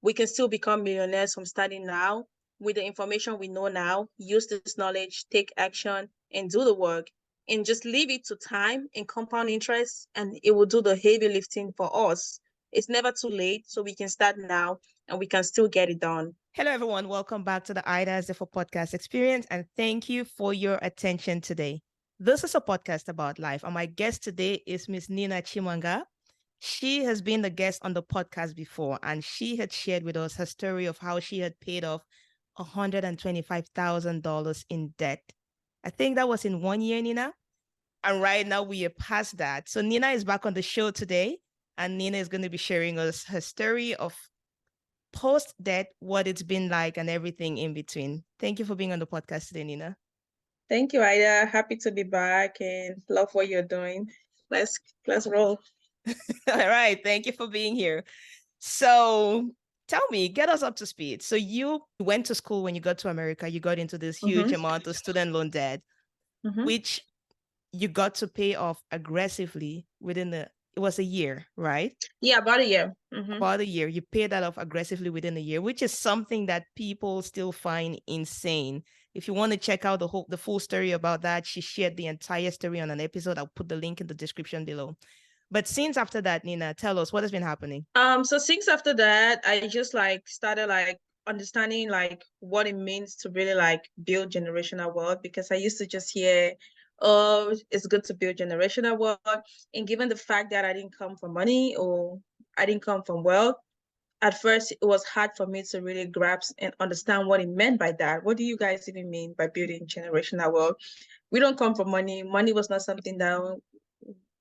we can still become millionaires from starting now with the information we know now, use this knowledge, take action, and do the work. And just leave it to time and compound interest, and it will do the heavy lifting for us. It's never too late, so we can start now and we can still get it done. Hello, everyone. Welcome back to the Azefor podcast experience, and thank you for your attention today. This is a podcast about life, and my guest today is Miss Nina Chimangha. She has been the guest on the podcast before, and she had shared with us her story of how she had paid off $125,000 in debt. I think that was in 1 year, Nina. And right now we are past that. So Nina is back on the show today, and Nina is going to be sharing us her story of post debt, what it's been like, and everything in between. Thank you for being on the podcast today, Nina. Thank you, Ida. Happy to be back and love what you're doing. Let's roll. All right. Thank you for being here. So tell me, get us up to speed. So you went to school when you got to America, you got into this huge amount of student loan debt, which you got to pay off aggressively it was a year, right? Yeah, about a year. About a year. You paid that off aggressively within a year, which is something that people still find insane. If you want to check out the full story about that, she shared the entire story on an episode. I'll put the link in the description below. But since after that, Nina, tell us what has been happening. So since after that, I just started understanding what it means to really build generational wealth, because I used to just hear, oh, it's good to build generational wealth. And given the fact that I didn't come from money, or I didn't come from wealth, at first it was hard for me to really grasp and understand what it meant by that. What do you guys even mean by building generational wealth? We don't come from money. Money was not something that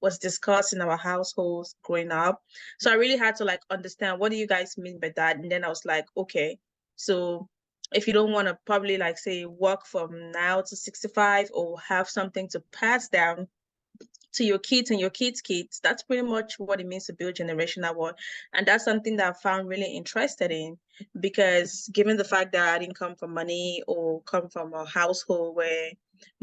was discussed in our households growing up. So I really had to understand, what do you guys mean by that? And then I was like, okay, so if you don't want to probably say work from now to 65, or have something to pass down to your kids and your kids' kids, that's pretty much what it means to build generational wealth. And that's something that I found really interested in, because given the fact that I didn't come from money, or come from a household where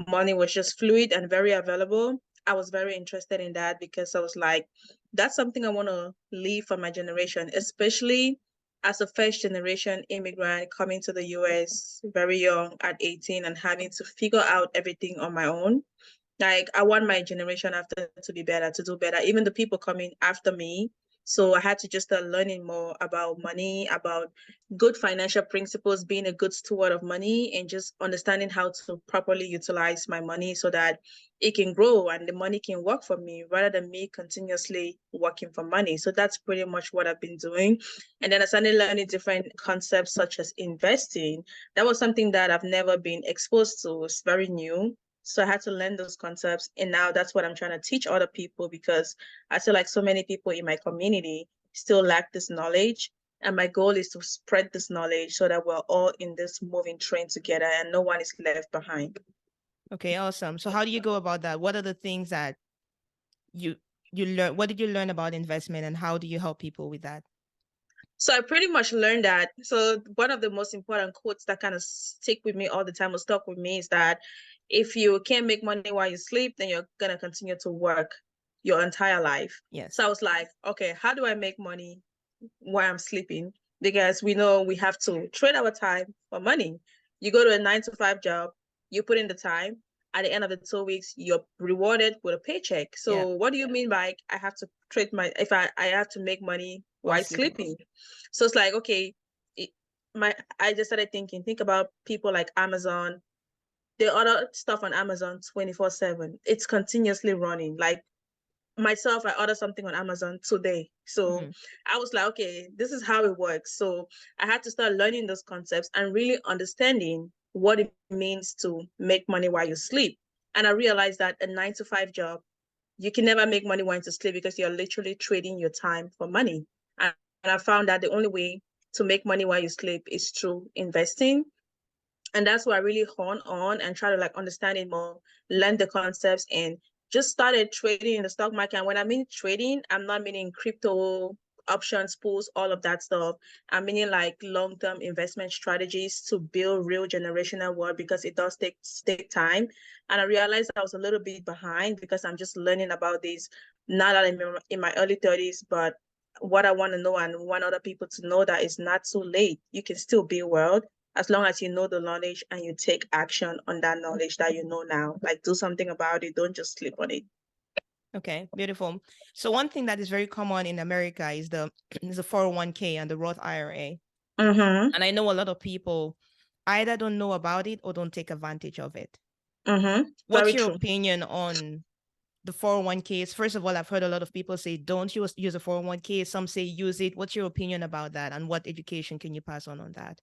money was just fluid and very available, I was very interested in that, because I was like, that's something I want to leave for my generation, especially as a first generation immigrant coming to the US very young at 18 and having to figure out everything on my own. I want my generation after to be better, to do better, even the people coming after me. So I had to just start learning more about money, about good financial principles, being a good steward of money, and just understanding how to properly utilize my money so that it can grow and the money can work for me, rather than me continuously working for money. So that's pretty much what I've been doing. And then I started learning different concepts such as investing. That was something that I've never been exposed to. It's very new. So I had to learn those concepts. And now that's what I'm trying to teach other people, because I feel like so many people in my community still lack this knowledge. And my goal is to spread this knowledge so that we're all in this moving train together and no one is left behind. Okay, awesome. So how do you go about that? What are the things that you learn? What did you learn about investment, and how do you help people with that? So I pretty much learned that. So one of the most important quotes that kind of stick with me all the time, or stuck with me, is that if you can't make money while you sleep, then you're gonna continue to work your entire life. Yes. So I was like, okay, how do I make money while I'm sleeping? Because we know we have to trade our time for money. You go to a 9 to 5 job, you put in the time. At the end of the 2 weeks, you're rewarded with a paycheck. So what do you mean by I have to trade if I have to make money while sleeping? So it's like, okay, I just started thinking, think about people like Amazon. They order stuff on Amazon 24/7. It's continuously running. Like myself, I ordered something on Amazon today. So I was like, okay, this is how it works. So I had to start learning those concepts and really understanding what it means to make money while you sleep. And I realized that a 9 to 5 job, you can never make money while you sleep, because you're literally trading your time for money. And I found that the only way to make money while you sleep is through investing. And that's why I really hone on and try to understand it more, learn the concepts, and just started trading in the stock market. And when I mean trading, I'm not meaning crypto, options, pools, all of that stuff. I'm meaning long-term investment strategies to build real generational wealth, because it does take time. And I realized I was a little bit behind, because I'm just learning about this now that I'm in my early 30s, but what I want to know and want other people to know that it's not too late. You can still build wealth as long as you know the knowledge and you take action on that knowledge that you know now. Like do something about it. Don't just sleep on it. Okay, beautiful. So one thing that is very common in America is the is the 401k and the Roth IRA. Mm-hmm. And I know a lot of people either don't know about it or don't take advantage of it. Mm-hmm. What's Very your true. opinion on the 401ks? First of all, I've heard a lot of people say don't use a 401k. Some say use it. What's your opinion about that? And what education can you pass on that?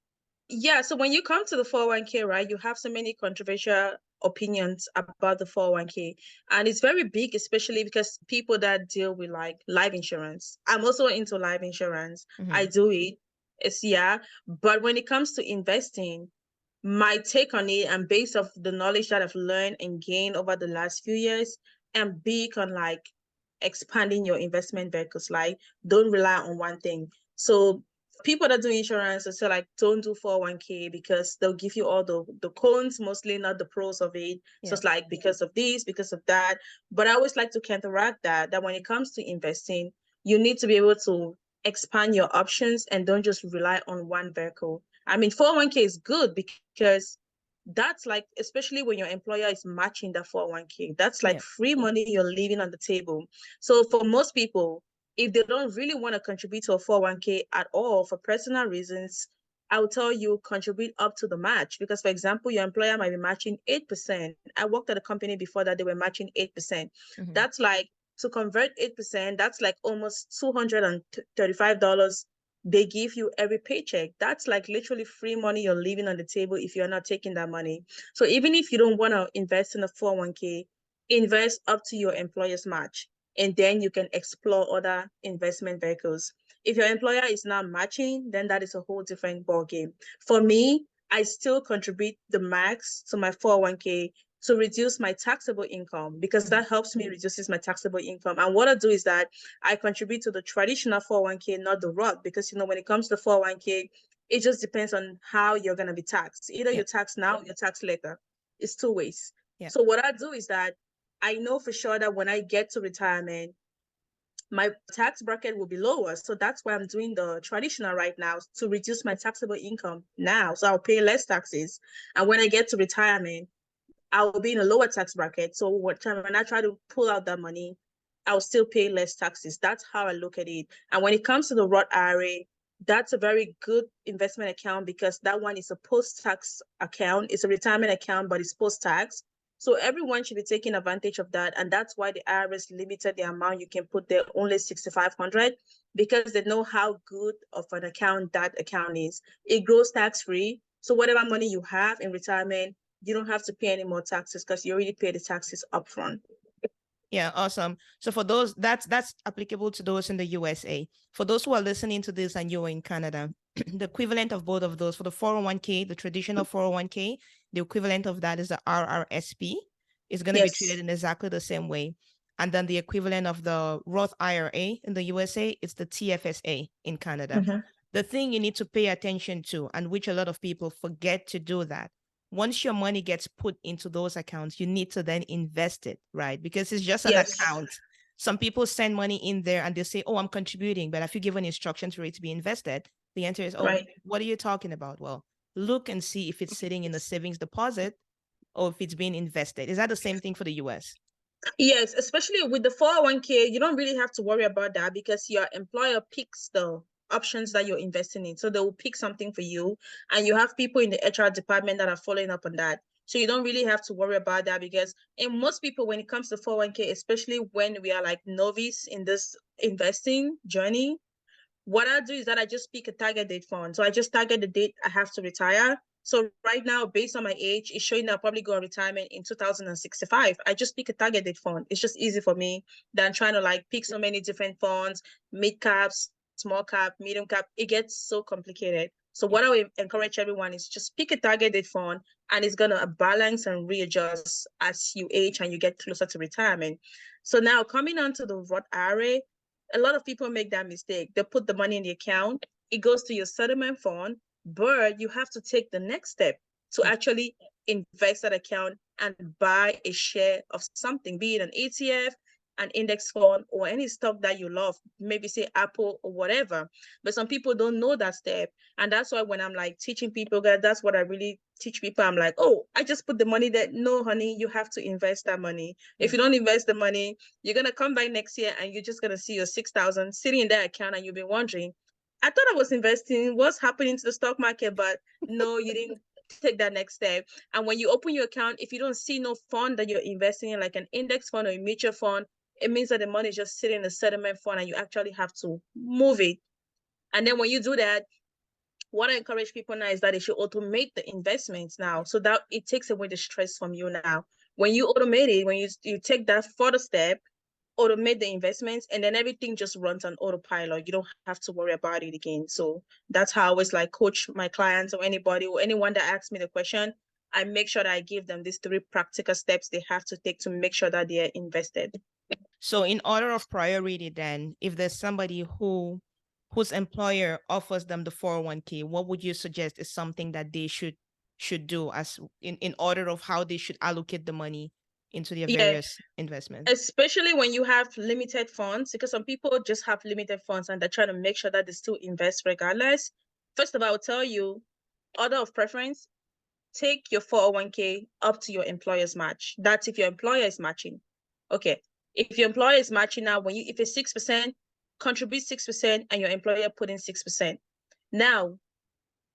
Yeah, so when you come to the 401k, right, you have so many controversial opinions about the 401k. And it's very big, especially because people that deal with like life insurance. I'm also into life insurance. I Mm-hmm. do it. It's yeah. But when it comes to investing, my take on it and based off the knowledge that I've learned and gained over the last few years, and big on like expanding your investment vehicles. Like don't rely on one thing. So people that do insurance, they say like don't do 401k because they'll give you all the cons, mostly not the pros of it. So Yeah. it's like because of this, because of that. But I always like to counteract that when it comes to investing, you need to be able to expand your options and don't just rely on one vehicle. I mean, 401k is good because that's like, especially when your employer is matching the 401k, that's like Yeah. free money you're leaving on the table. So for most people, if they don't really want to contribute to a 401k at all for personal reasons, I will tell you contribute up to the match. Because for example, your employer might be matching 8%. I worked at a company before that they were matching 8%. Mm-hmm. That's like to convert 8%, that's like almost $235 they give you every paycheck. That's like literally free money you're leaving on the table if you're not taking that money. So even if you don't want to invest in a 401k, invest up to your employer's match. And then you can explore other investment vehicles. If your employer is not matching, then that is a whole different ball game. For me, I still contribute the max to my 401k to reduce my taxable income because Mm-hmm. that helps me reduces my taxable income. And what I do is that I contribute to the traditional 401k, not the Roth, because when it comes to 401k, it just depends on how you're gonna be taxed. Either Yeah. you're taxed now or you're taxed later. It's two ways. Yeah. So what I do is that I know for sure that when I get to retirement, my tax bracket will be lower. So that's why I'm doing the traditional right now to reduce my taxable income now. So I'll pay less taxes. And when I get to retirement, I will be in a lower tax bracket. So when I try to pull out that money, I'll still pay less taxes. That's how I look at it. And when it comes to the Roth IRA, that's a very good investment account because that one is a post-tax account. It's a retirement account, but it's post-tax. So everyone should be taking advantage of that. And that's why the IRS limited the amount you can put there, only 6,500, because they know how good of an account that account is. It grows tax-free. So whatever money you have in retirement, you don't have to pay any more taxes because you already pay the taxes upfront. Yeah, awesome. So for those, that's applicable to those in the USA. For those who are listening to this and you're in Canada, the equivalent of both of those for the 401k, the traditional 401k, the equivalent of that is the RRSP. It's going to be treated Yes. in exactly the same way. And then the equivalent of the Roth IRA in the USA is the TFSA in Canada. Mm-hmm. The thing you need to pay attention to, and which a lot of people forget to do that, once your money gets put into those accounts, you need to then invest it, right? Because it's just an Yes. account. Some people send money in there and they say, oh, I'm contributing, but if you give an instruction for it to be invested, the answer is, oh, Right. what are you talking about? Well, look and see if it's sitting in a savings deposit or if it's being invested. Is that the same thing for the US? Yes, especially with the 401k, you don't really have to worry about that because your employer picks the options that you're investing in. So they will pick something for you, and you have people in the HR department that are following up on that. So you don't really have to worry about that because in most people, when it comes to 401k, especially when we are like novice in this investing journey, what I do is that I just pick a target date fund. So I just target the date I have to retire. So right now, based on my age, it's showing that I'll probably go on retirement in 2065. I just pick a target date fund. It's just easy for me than trying to like pick so many different funds, mid caps, small cap, medium cap. It gets so complicated. So Yeah. what I would encourage everyone is just pick a target date fund and it's gonna balance and readjust as you age and you get closer to retirement. So now coming on to the Roth IRA, a lot of people make that mistake. They put the money in the account, it goes to your settlement fund, but you have to take the next step to Yeah. actually invest that account and buy a share of something, be it an ETF, an index fund or any stock that you love, maybe say Apple or whatever. But some people don't know that step. And that's why when I'm like teaching people, guys, that's what I really teach people. I'm like, oh, I just put the money there. No, honey, you have to invest that money. If you don't invest the money, you're going to come back next year and you're just going to see your 6,000 sitting in that account and you'll be wondering, I thought I was investing, what's happening to the stock market? But no, you didn't take that next step. And when you open your account, if you don't see no fund that you're investing in, like an index fund or a mutual fund, it means that the money is just sitting in a settlement fund and you actually have to move it. And then when you do that, what I encourage people now is that they should automate the investments now, so that it takes away the stress from you now. When you automate it, when you take that further step, automate the investments, and then everything just runs on autopilot. You don't have to worry about it again. So that's how I always like coach my clients or anybody or anyone that asks me the question. I make sure that I give them these 3 practical steps they have to take to make sure that they are invested. So in order of priority, then, if there's somebody whose employer offers them the 401k, what would you suggest is something that they should do as in order of how they should allocate the money into their various investments? Especially when you have limited funds, because some people just have limited funds and they're trying to make sure that they still invest regardless. First of all, I'll tell you, order of preference, take your 401k up to your employer's match. That's if your employer is matching. Okay. If your employer is matching now, if it's 6%, contribute 6% and your employer put in 6%. Now,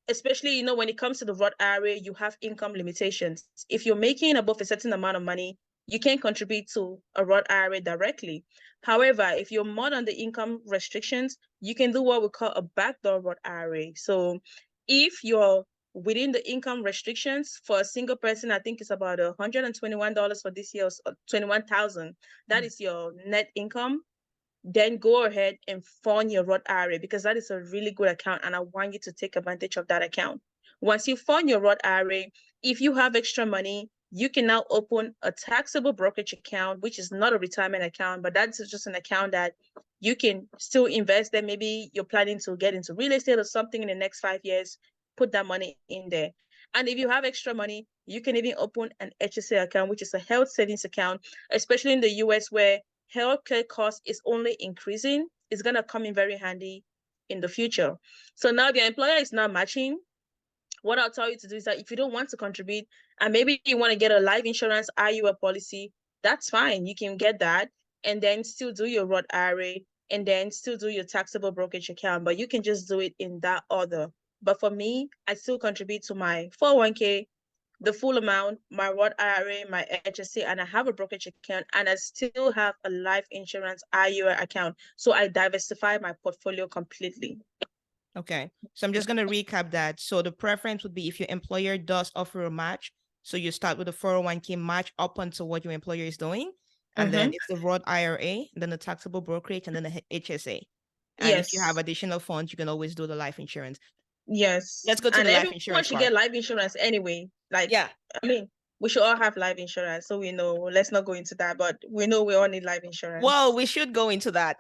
especially, when it comes to the Roth IRA, you have income limitations. If you're making above a certain amount of money, you can't contribute to a Roth IRA directly. However, if you're more than the income restrictions, you can do what we call a backdoor Roth IRA. So if you're within the income restrictions for a single person, I think it's about $121 for this year, 21,000. That is your net income. Then go ahead and fund your Roth IRA, because that is a really good account and I want you to take advantage of that account. Once you fund your Roth IRA, if you have extra money, you can now open a taxable brokerage account, which is not a retirement account, but that's just an account that you can still invest in. Maybe you're planning to get into real estate or something in the next 5 years, put that money in there. And if you have extra money, you can even open an HSA account, which is a health savings account, especially in the US where healthcare cost is only increasing. It's going to come in very handy in the future. So now if your employer is not matching, what I'll tell you to do is that if you don't want to contribute and maybe you want to get a life insurance IUL policy, that's fine. You can get that and then still do your Roth IRA and then still do your taxable brokerage account, but you can just do it in that order. But for me, I still contribute to my 401k, the full amount, my Roth IRA, my HSA, and I have a brokerage account, and I still have a life insurance IUL account. So I diversify my portfolio completely. Okay. So I'm just going to recap that. So the preference would be if your employer does offer a match. So you start with a 401k match up until what your employer is doing. And then it's the Roth IRA, then the taxable brokerage, and then the HSA. And if you have additional funds, you can always do the life insurance. Yes. Let's go to the life insurance. Everyone should get life insurance anyway. We should all have life insurance. So we know, let's not go into that, but we know we all need life insurance. Well, we should go into that.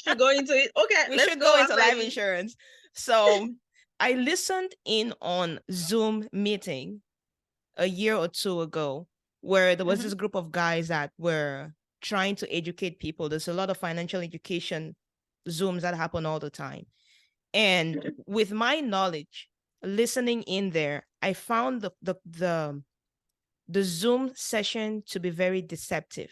Should go into it. Okay. We should go into life insurance. So I listened in on Zoom meeting a year or two ago where there was this group of guys that were trying to educate people. There's a lot of financial education Zooms that happen all the time. And with my knowledge, listening in there, I found the Zoom session to be very deceptive.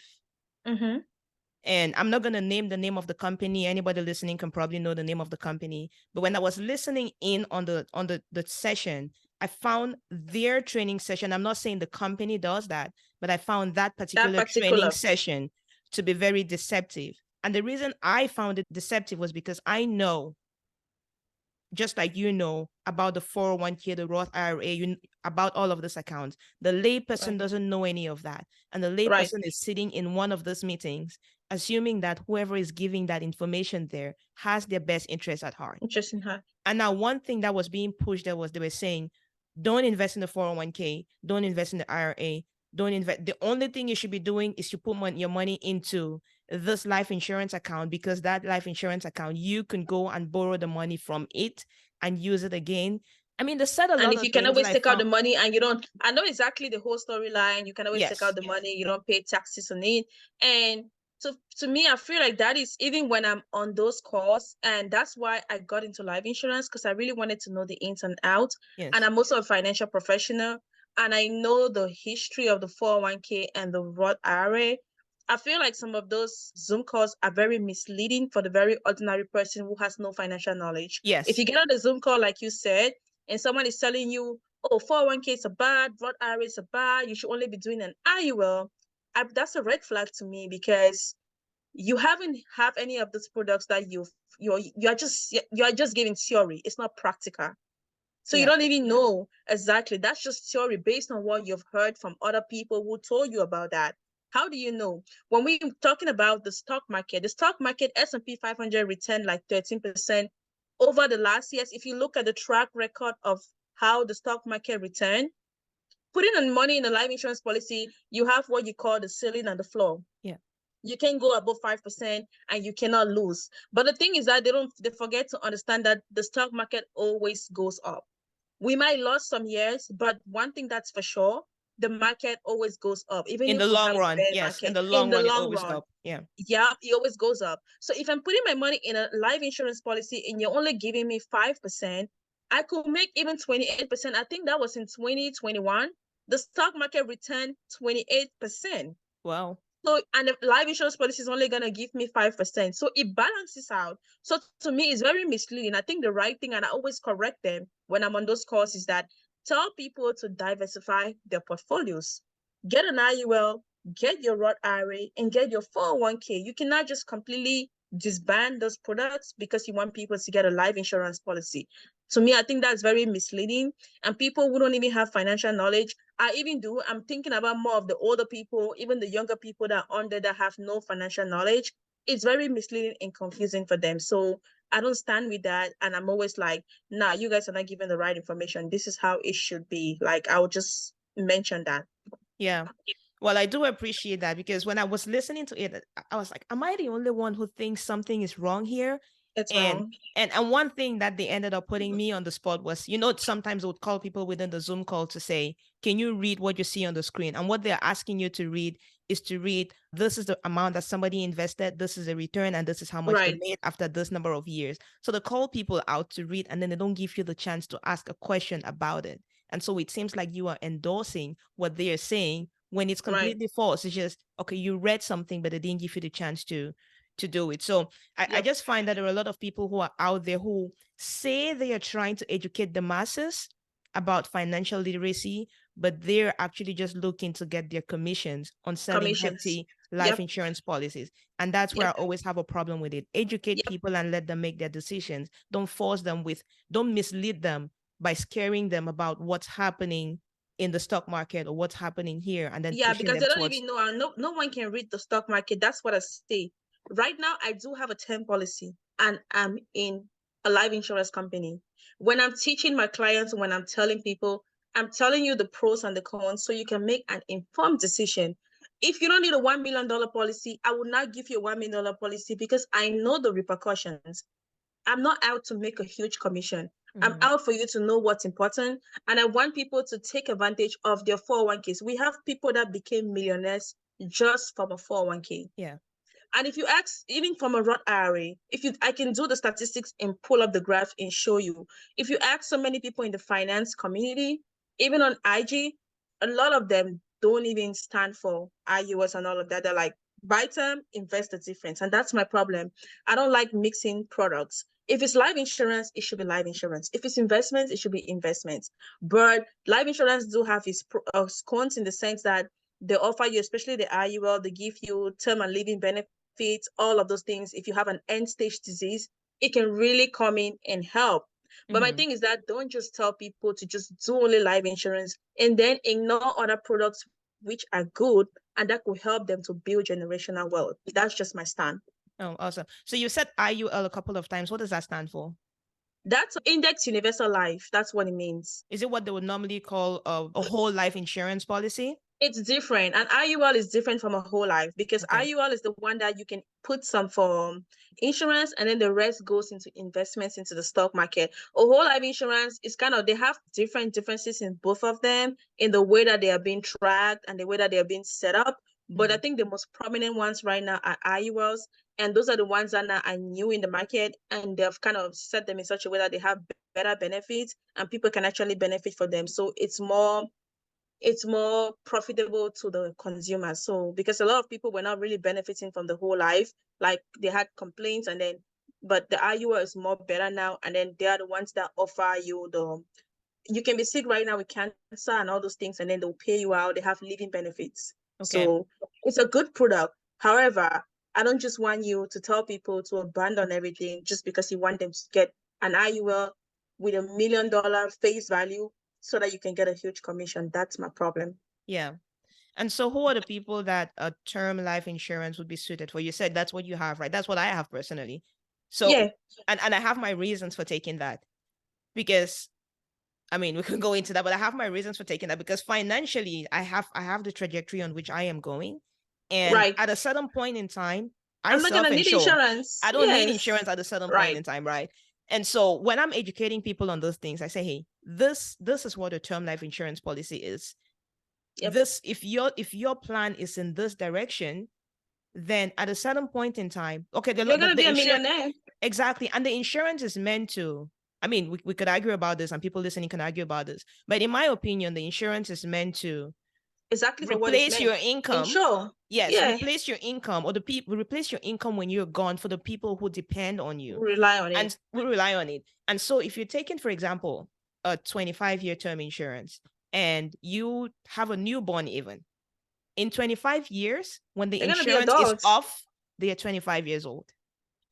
And I'm not going to name the name of the company. Anybody listening can probably know the name of the company. But when I was listening in on the session, I found their training session. I'm not saying the company does that, but I found that particular training session to be very deceptive. And the reason I found it deceptive was because I know, just like you know, about the 401k, the Roth IRA, about all of these accounts. The layperson doesn't know any of that. And the layperson is sitting in one of those meetings, assuming that whoever is giving that information there has their best interest at heart. And now one thing that was being pushed there was they were saying, don't invest in the 401k, don't invest in the IRA, don't invest. The only thing you should be doing is to put your money into this life insurance account, because that life insurance account, you can go and borrow the money from it and use it again. I mean, they said a lot of things. And if you can always take out the money and you don't, I know exactly the whole storyline. You can always take out the money. You don't pay taxes on it. And So to me, I feel like that is even when I'm on those calls, and that's why I got into life insurance, because I really wanted to know the ins and outs. And Yes. I'm also a financial professional, and I know the history of the 401k and the Roth IRA. I feel like some of those Zoom calls are very misleading for the very ordinary person who has no financial knowledge. If Yes. you get on the Zoom call, like you said, and someone is telling you, oh, 401k is a bad, Roth IRA is a bad, you should only be doing an IUL, that's a red flag to me, because you haven't have any of those products that you're just giving theory. It's not practical. So you Yeah. don't even know exactly. That's just theory based on what you've heard from other people who told you about that. How do you know? When we're talking about the stock market S&P 500 returned like 13% over the last years. If you look at the track record of how the stock market returned, putting on money in a life insurance policy, you have what you call the ceiling and the floor. Yeah. You can go above 5% and you cannot lose. But the thing is that they forget to understand that the stock market always goes up. We might lose some years, but one thing that's for sure, the market always goes up, even In if the we have long a run, bear yes. In market. the In long the run, it long always run, up. Yeah. yeah, it always goes up. So if I'm putting my money in a life insurance policy and you're only giving me 5%, I could make even 28%. I think that was in 2021. The stock market returned 28%. Wow. So, and the life insurance policy is only going to give me 5%. So it balances out. So to me, it's very misleading. I think the right thing, and I always correct them when I'm on those calls, is that tell people to diversify their portfolios. Get an IUL, get your Roth IRA, and get your 401k. You cannot just completely disband those products because you want people to get a life insurance policy. To me, I think that's very misleading. And people who don't even have financial knowledge, I even do. I'm thinking about more of the older people, even the younger people that are on there that have no financial knowledge. It's very misleading and confusing for them. So I don't stand with that. And I'm always like, nah, you guys are not giving the right information. This is how it should be. Like, I would just mention that. Yeah. Well, I do appreciate that because when I was listening to it, I was like, am I the only one who thinks something is wrong here? It's And wrong. and one thing that they ended up putting me on the spot was, sometimes they would call people within the Zoom call to say, can you read what you see on the screen? And what they're asking you to read is to read, this is the amount that somebody invested, this is a return, and this is how much they Right. made after this number of years. So they call people out to read, and then they don't give you the chance to ask a question about it. And so it seems like you are endorsing what they are saying when it's Right. completely false. It's just, okay, you read something, but they didn't give you the chance to do it. So I Yep. just find that there are a lot of people who are out there who say they are trying to educate the masses about financial literacy, but they're actually just looking to get their commissions on selling Commissions. hefty life Yep. insurance policies. And that's where I Yep. always have a problem with it. Educate Yep. people and let them make their decisions. Don't mislead them by scaring them about what's happening in the stock market or what's happening here and then Yeah, pushing because them they don't towards. even know. No one can read the stock market. That's what I say. Right now, I do have a term policy, and I'm in a life insurance company. When I'm teaching my clients, when I'm telling people, I'm telling you the pros and the cons, so you can make an informed decision. If you don't need a $1 million policy, I will not give you a $1 million policy because I know the repercussions. I'm not out to make a huge commission. I'm Mhm. out for you to know what's important. And I want people to take advantage of their 401ks. We have people that became millionaires just from a 401k. Yeah. And if you ask, even from a Roth IRA, I can do the statistics and pull up the graph and show you. If you ask so many people in the finance community, even on IG, a lot of them don't even stand for IUS and all of that. They're like, buy term, invest the difference. And that's my problem. I don't like mixing products. If it's life insurance, it should be life insurance. If it's investments, it should be investments. But life insurance do have its cons in the sense that they offer you, especially the IUL, they give you term and living benefits, all of those things. If you have an end stage disease, it can really come in and help. But my Mhm. thing is that don't just tell people to just do only life insurance and then ignore other products which are good and that could help them to build generational wealth. That's just my stand. Oh, awesome. So you said IUL a couple of times. What does that stand for? That's Index Universal Life. That's what it means. Is it what they would normally call a whole life insurance policy? It's different. And IUL is different from a whole life because Okay. IUL is the one that you can put some for insurance and then the rest goes into investments into the stock market. A whole life insurance is they have differences in both of them in the way that they are being tracked and the way that they are being set up. But I think the most prominent ones right now are IULs, and those are the ones that now are new in the market, and they've kind of set them in such a way that they have better benefits and people can actually benefit from them. So it's more profitable to the consumer. So because a lot of people were not really benefiting from the whole life, like they had complaints, and then but the IUL is more better now, and then they are the ones that offer you you can be sick right now with cancer and all those things, and then they'll pay you out. They have living benefits. Okay. So it's a good product. However, I don't just want you to tell people to abandon everything just because you want them to get an IUL with $1 million face value so that you can get a huge commission. That's my problem. Yeah. And so who are the people that a term life insurance would be suited for? You said that's what you have, right? That's what I have personally. So, Yeah, and I have my reasons for taking that, because I mean, we can go into that, but I have my reasons for taking that because financially I have the trajectory on which I am going. And right. at a certain point in time, I I'm not gonna need self-insure. insurance. I don't need Yes, insurance at a certain point right. in time, right? And so when I'm educating people on those things, I say, hey, this is what a term life insurance policy is. Yep. This, if your plan is in this direction, then at a certain point in time, okay, You're gonna be a insurance, millionaire. exactly, and the insurance is meant to, I mean, we could argue about this and people listening can argue about this, but in my opinion, the insurance is meant to Exactly for what it's replace meant. your income. Insure. Yes, Yeah, replace your income, or the people replace your income when you're gone, for the people who depend on you rely on it. and we rely on it. And so if you're taking, for example, a 25-year term insurance and you have a newborn, even in 25 years, when the They're gonna be insurance is adults, off, they are 25 years old.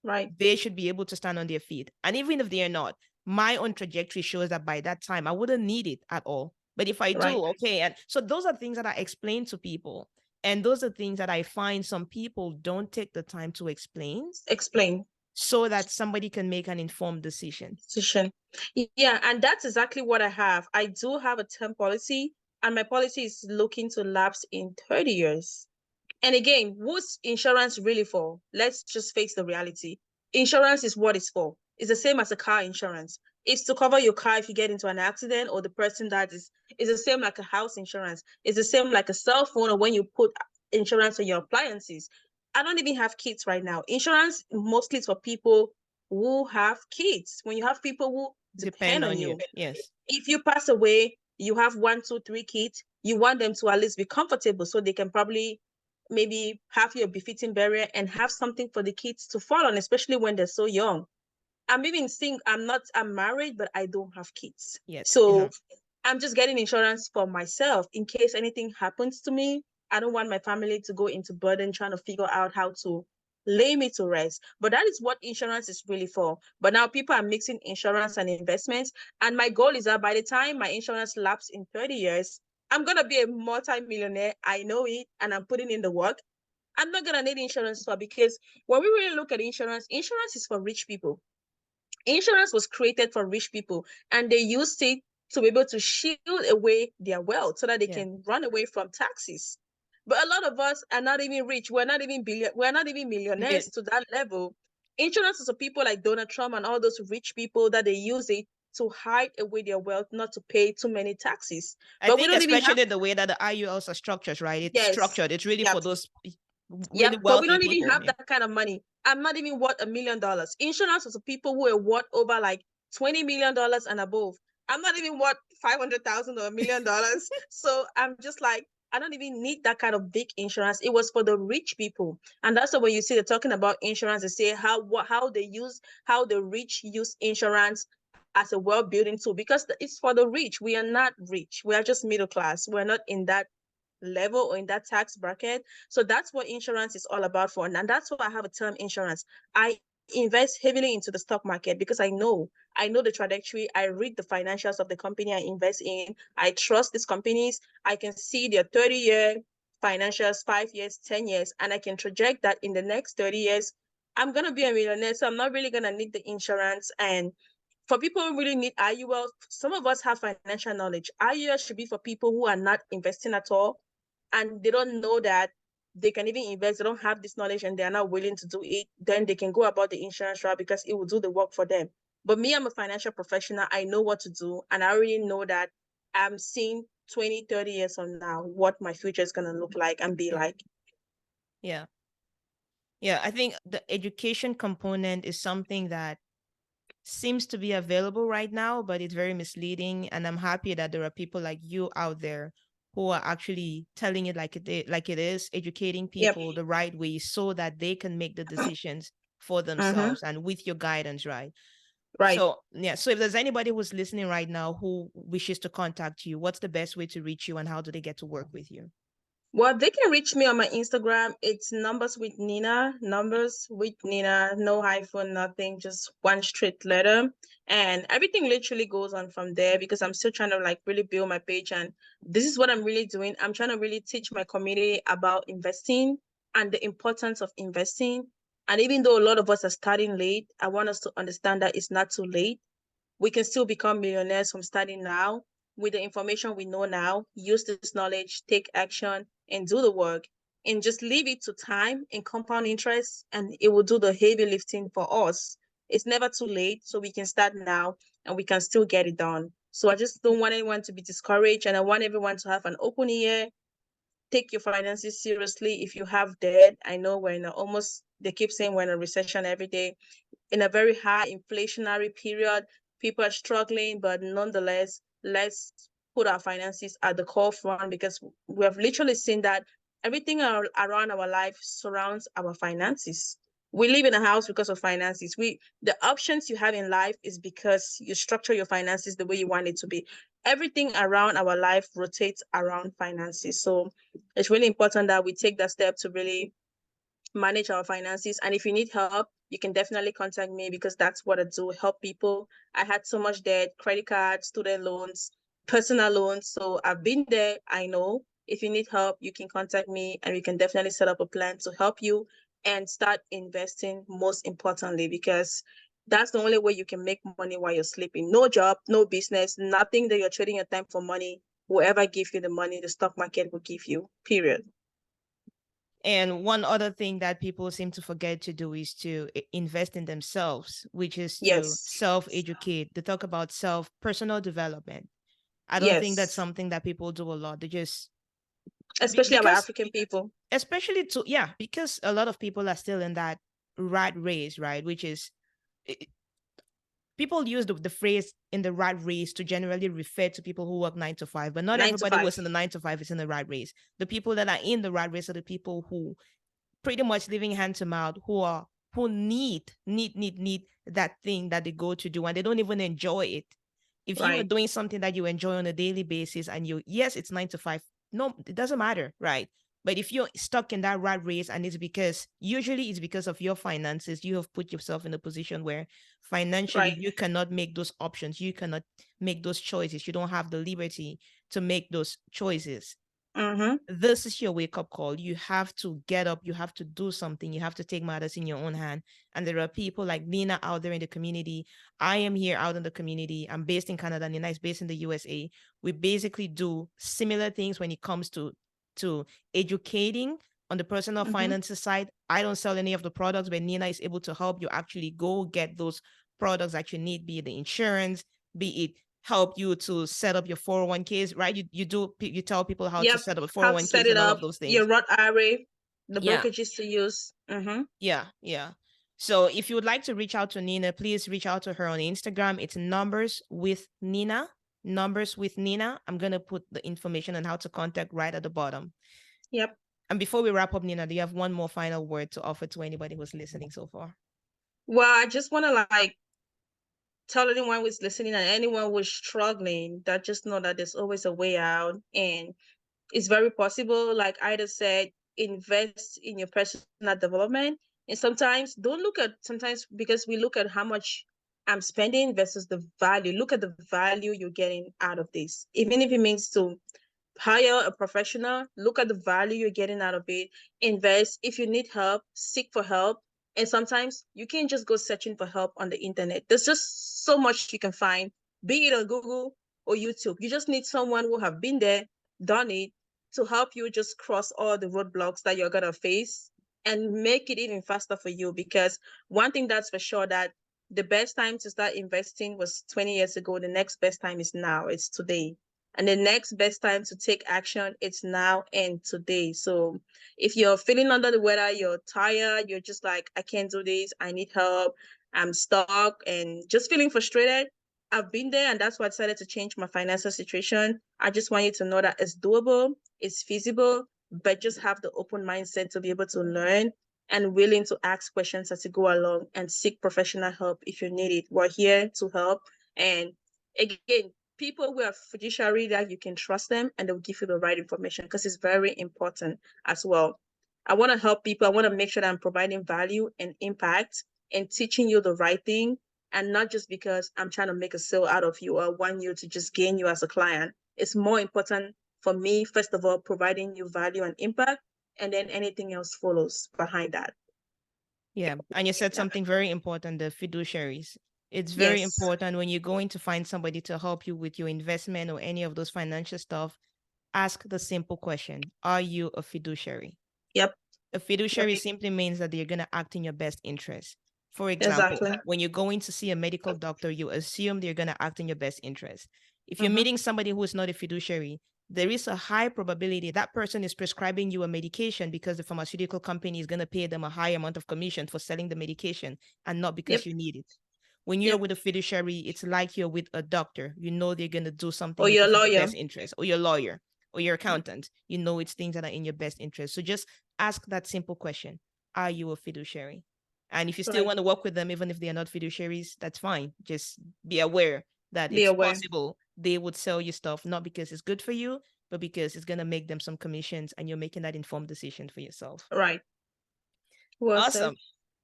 right? They should be able to stand on their feet. And even if they are not, my own trajectory shows that by that time, I wouldn't need it at all. But if I Right. do, okay. And so those are things that I explain to people. And those are things that I find some people don't take the time to explain Explain. so that somebody can make an informed decision. Decision. Yeah, and that's exactly what I have. I do have a term policy, and my policy is looking to lapse in 30 years. And again, what's insurance really for? Let's just face the reality. Insurance is what it's for. It's the same as a car insurance. It's to cover your car if you get into an accident or the person that is. It's the same like a house insurance. It's the same like a cell phone or when you put insurance on your appliances. I don't even have kids right now. Insurance mostly is for people who have kids. When you have people who Depend depend on on you. you. Yes. If you pass away, you have 1, 2, 3 kids, you want them to at least be comfortable so they can probably maybe have your befitting burial and have something for the kids to fall on, especially when they're so young. I'm even seeing, I'm married, but I don't have kids. Yes. So I'm just getting insurance for myself in case anything happens to me. I don't want my family to go into burden trying to figure out how to lay me to rest. But that is what insurance is really for. But now people are mixing insurance and investments. And my goal is that by the time my insurance lapses in 30 years, I'm going to be a multi-millionaire. I know it, and I'm putting in the work. I'm not going to need insurance for, because when we really look at insurance, insurance is for rich people. Insurance was created for rich people, and they used it to be able to shield away their wealth so that they can run away from taxes. But a lot of us are not even rich. We're not even millionaires to that level. Insurance is for people like Donald Trump and all those rich people that they use it to hide away their wealth, not to pay too many taxes. I But we think don't even have. especially the way that the IULs are structured, right? It's Yes. structured. It's really Yep. for those Yep. really But we wealthy don't even people. have Yeah. that kind of money. I'm not even worth $1 million. Insurance is for people who are worth over like $20 million and above. I'm not even worth 500,000 or $1 million. So I'm just like, I don't even need that kind of big insurance. It was for the rich people. And that's why when you see they're talking about insurance, they say how the rich use insurance as a wealth building tool, because it's for the rich. We are not rich. We are just middle class. We're not in that level or in that tax bracket. So that's what insurance is all about for. And that's why I have a term insurance. I invest heavily into the stock market because I know the trajectory. I read the financials of the company I invest in. I trust these companies. I can see their 30-year financials, 5 years, 10 years, and I can project that in the next 30 years, I'm going to be a millionaire. So I'm not really going to need the insurance. And for people who really need IUL, some of us have financial knowledge. IUL should be for people who are not investing at all, and they don't know that they can even invest. They don't have this knowledge and they're not willing to do it. Then they can go about the insurance route because it will do the work for them. But me, I'm a financial professional. I know what to do. And I already know that I'm seeing 20, 30 years from now what my future is going to look like and be like. Yeah. Yeah. I think the education component is something that seems to be available right now, but it's very misleading. And I'm happy that there are people like you out there who are actually telling it like it is, educating Yep. people the right way so that they can make the decisions for Mm-hmm. themselves and with your guidance, right? Right. So yeah, so if there's anybody who's listening right now who wishes to contact you, what's the best way to reach you and how do they get to work with you? Well, they can reach me on my Instagram. It's numbers with Nina, numbers with Nina, no hyphen, nothing, just one straight letter. And everything literally goes on from there because I'm still trying to like really build my page. And this is what I'm really doing. I'm trying to really teach my community about investing and the importance of investing. And even though a lot of us are starting late, I want us to understand that it's not too late. We can still become millionaires from starting now with the information we know now. Use this knowledge, take action, and do the work. And just leave it to time and compound interest, and it will do the heavy lifting for us. It's never too late, so we can start now and we can still get it done. So I just don't want anyone to be discouraged, and I want everyone to have an open ear. Take your finances seriously. If you have debt, I know we're in a almost, they keep saying we're in a recession every day, in a very high inflationary period. People are struggling, but nonetheless, let's put our finances at the forefront because we have literally seen that everything around our life surrounds our finances. We live in a house because of finances. The options you have in life is because you structure your finances the way you want it to be. Everything around our life rotates around finances. So it's really important that we take that step to really manage our finances. And if you need help, you can definitely contact me because that's what I do, help people. I had so much debt, credit cards, student loans, personal loans. So I've been there. I know if you need help, you can contact me and we can definitely set up a plan to help you and start investing, most importantly, because that's the only way you can make money while you're sleeping. No job, no business, nothing that you're trading your time for money. Whoever give you the money, the stock market will give you, period. And one other thing that people seem to forget to do is to invest in themselves, which is to Yes. self-educate. They talk about personal development. I don't think that's Yes. something that people do a lot. They just Especially our because African people. especially to yeah, because a lot of people are still in that rat race, right? Which is people use the phrase in the rat race to generally refer to people who work 9 to 5, but not Nine to everybody who five. is in the 9 to 5 is in the rat race. The people that are in the rat race are the people who pretty much living hand to mouth, who need that thing that they go to do and they don't even enjoy it. If you are Right. doing something that you enjoy on a daily basis and you yes, it's 9 to 5, no, it doesn't matter, right? But if you're stuck in that rat race and usually it's because of your finances, you have put yourself in a position where financially Right. you cannot make those options, you cannot make those choices, you don't have the liberty to make those choices. Mm-hmm. This is your wake up call. You have to get up, you have to do something, you have to take matters in your own hand. And there are people like Nina out there in the community. I am here out in the community. I'm based in Canada. Nina is based in the USA. We basically do similar things when it comes to educating on the personal Mm-hmm. finances side. I don't sell any of the products, but Nina is able to help you actually go get those products that you need, be it the insurance, be it help you to set up your 401ks, right? You tell people how to Yep. set up a How to set 401ks it and all up. of those Your things. Roth IRA, the Yeah, brokerages to use. Mm-hmm. yeah. So if you would like to reach out to Nina, please reach out to her on Instagram. It's numbers with Nina. Numbers with Nina. I'm gonna put the information on how to contact right at the bottom. Yep. And before we wrap up, Nina, do you have one more final word to offer to anybody who's listening so far? Well, I just want to like tell anyone who's listening and anyone who's struggling that just know that there's always a way out, and it's very possible. Like Ida said, invest in your personal development. And sometimes don't look at, sometimes because we look at how much I'm spending versus the value. Look at the value you're getting out of this. Even if it means to hire a professional, look at the value you're getting out of it, invest. If you need help, seek for help. And sometimes you can't just go searching for help on the internet. There's just so much you can find, be it on Google or YouTube. You just need someone who have been there, done it, to help you just cross all the roadblocks that you're gonna face and make it even faster for you. Because one thing that's for sure, that the best time to start investing was 20 years ago. The next best time is now. It's today. And the next best time to take action, it's now and today. So if you're feeling under the weather, you're tired, you're just like, I can't do this, I need help, I'm stuck, and just feeling frustrated, I've been there, and that's why I decided to change my financial situation. I just want you to know that it's doable, it's feasible, but just have the open mindset to be able to learn and willing to ask questions as you go along and seek professional help if you need it. We're here to help. And again, people who are fiduciary, that you can trust them and they'll give you the right information, because it's very important as well. I want to help people. I want to make sure that I'm providing value and impact and teaching you the right thing, and not just because I'm trying to make a sale out of you or want you to just gain you as a client. It's more important for me, first of all, providing you value and impact, and then anything else follows behind that. Yeah. And you said something very important, the fiduciaries. It's very Yes. important when you're going to find somebody to help you with your investment or any of those financial stuff, ask the simple question, are you a fiduciary? Yep. A fiduciary simply means that they're going to act in your best interest. For example, Exactly. when you're going to see a medical doctor, you assume they're going to act in your best interest. If you're meeting somebody who is not a fiduciary, there is a high probability that person is prescribing you a medication because the pharmaceutical company is going to pay them a high amount of commission for selling the medication, and not because Yep. you need it. When you're with a fiduciary, it's like you're with a doctor. You know they're going to do Or something your which is in your lawyer. best interest, or your lawyer, or your accountant. You know it's things that are in your best interest. So just ask that simple question. Are you a fiduciary? And if you still Right. want to work with them, even if they are not fiduciaries, that's fine. Just be aware that Be it's aware. possible they would sell you stuff, not because it's good for you, but because it's going to make them some commissions and you're making that informed decision for yourself. Right. Well said. Awesome.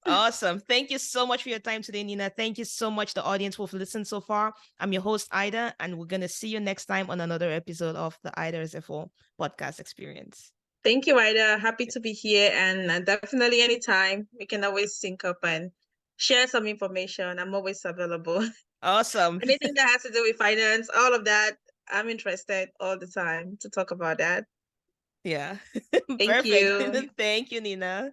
Awesome. Thank you so much for your time today, Nina. Thank you so much, the audience who've listened so far. I'm your host, Ida, and we're going to see you next time on another episode of the Ida Azefor podcast experience. Thank you, Ida. Happy to be here. And definitely anytime we can always sync up and share some information. I'm always available. Awesome. Anything that has to do with finance, all of that, I'm interested all the time to talk about that. Yeah. Thank Perfect. you. Thank you, Nina.